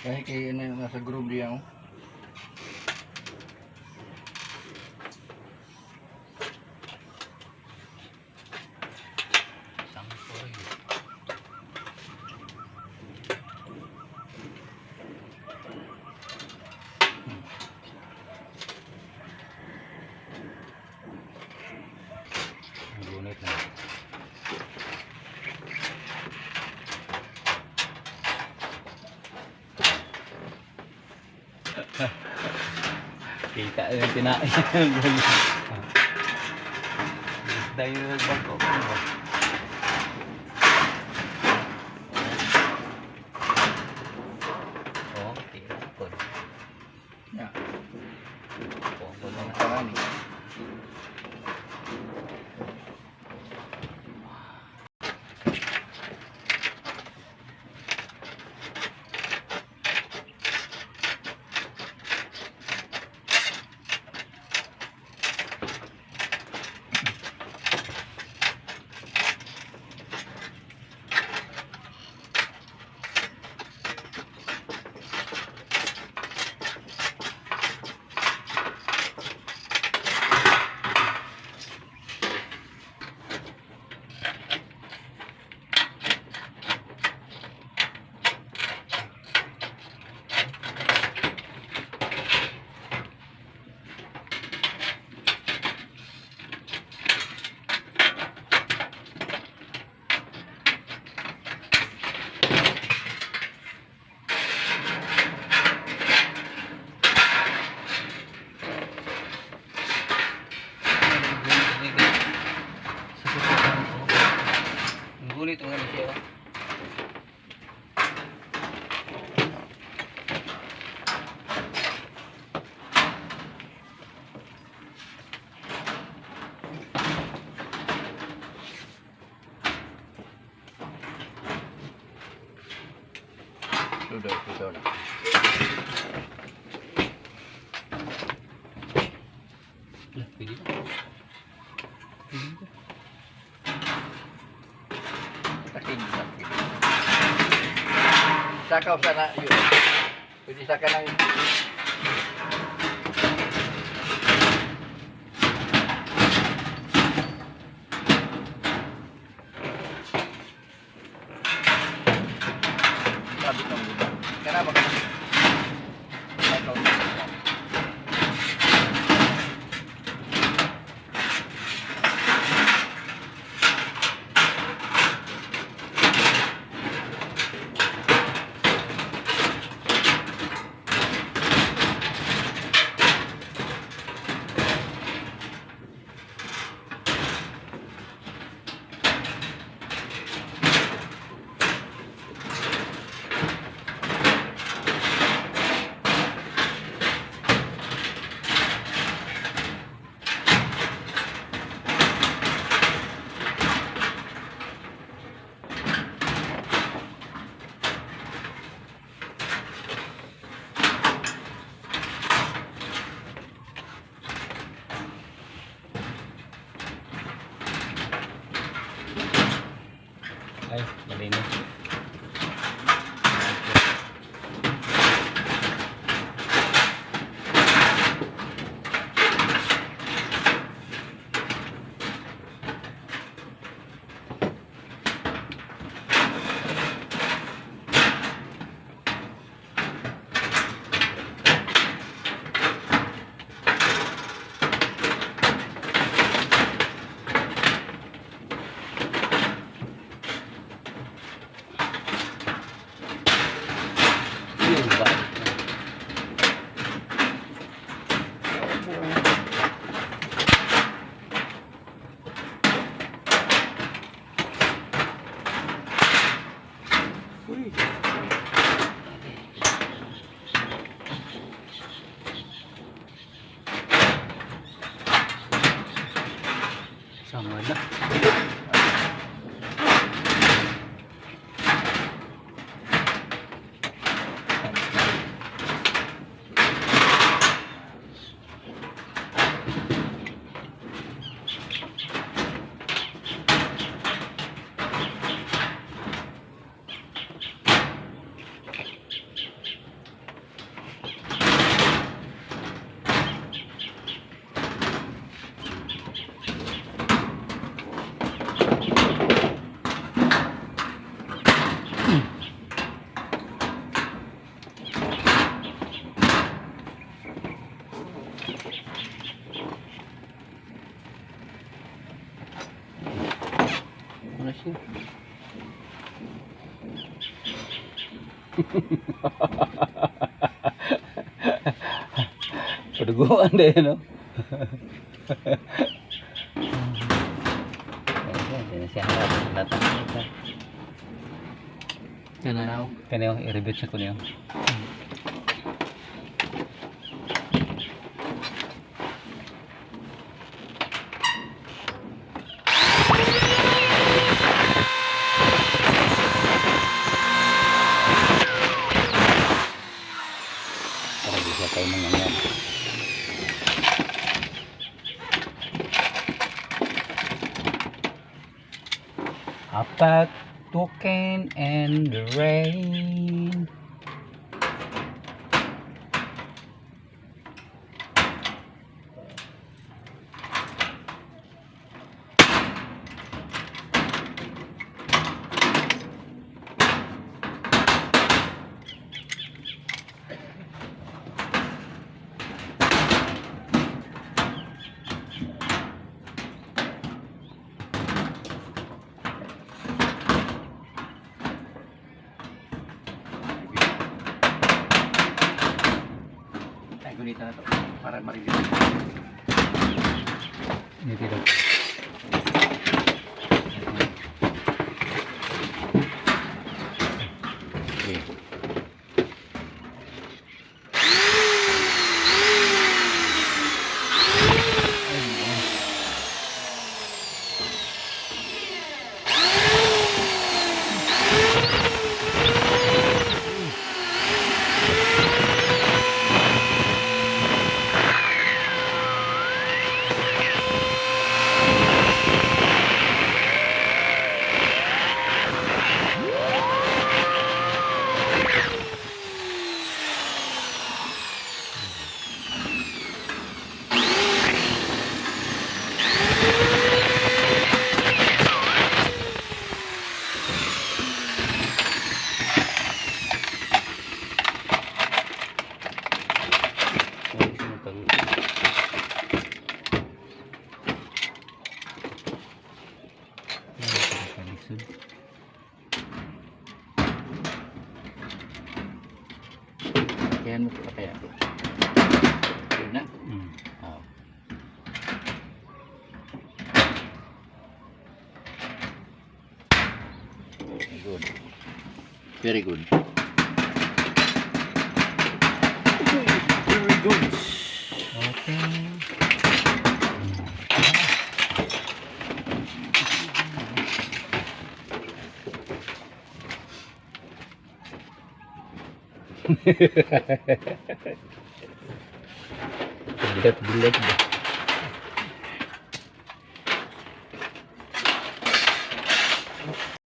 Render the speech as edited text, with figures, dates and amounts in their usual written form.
Kahit kay ano, nasa group diyan. Gunit na. Kita yung tinain. Dahil nagbangko ko ba? Oh, tingnan ko. Ya. Oh, wala na. Parani. Ngunit ang ano siya. Sudah. Lah, pwede ba? Pwede ba? Sakit. Sakaw sana yun. Pwede saka ng sabit ng lubang. Kenapa? Sakaw. Ay, malinis. Sama na. Paduguan deh, no? Ayan, siya datang kita. Kananaw. Kanya yung i-review siya ko niyo. Para bisa tayo manganyan. Apat token and the rain. Ay, gunita na to. Para ma-review. Ini tidak. Okay. Kaya mo pa kaya. Yun na. Oh. Good. Very good. Very good. Okay. Bilet-bilet.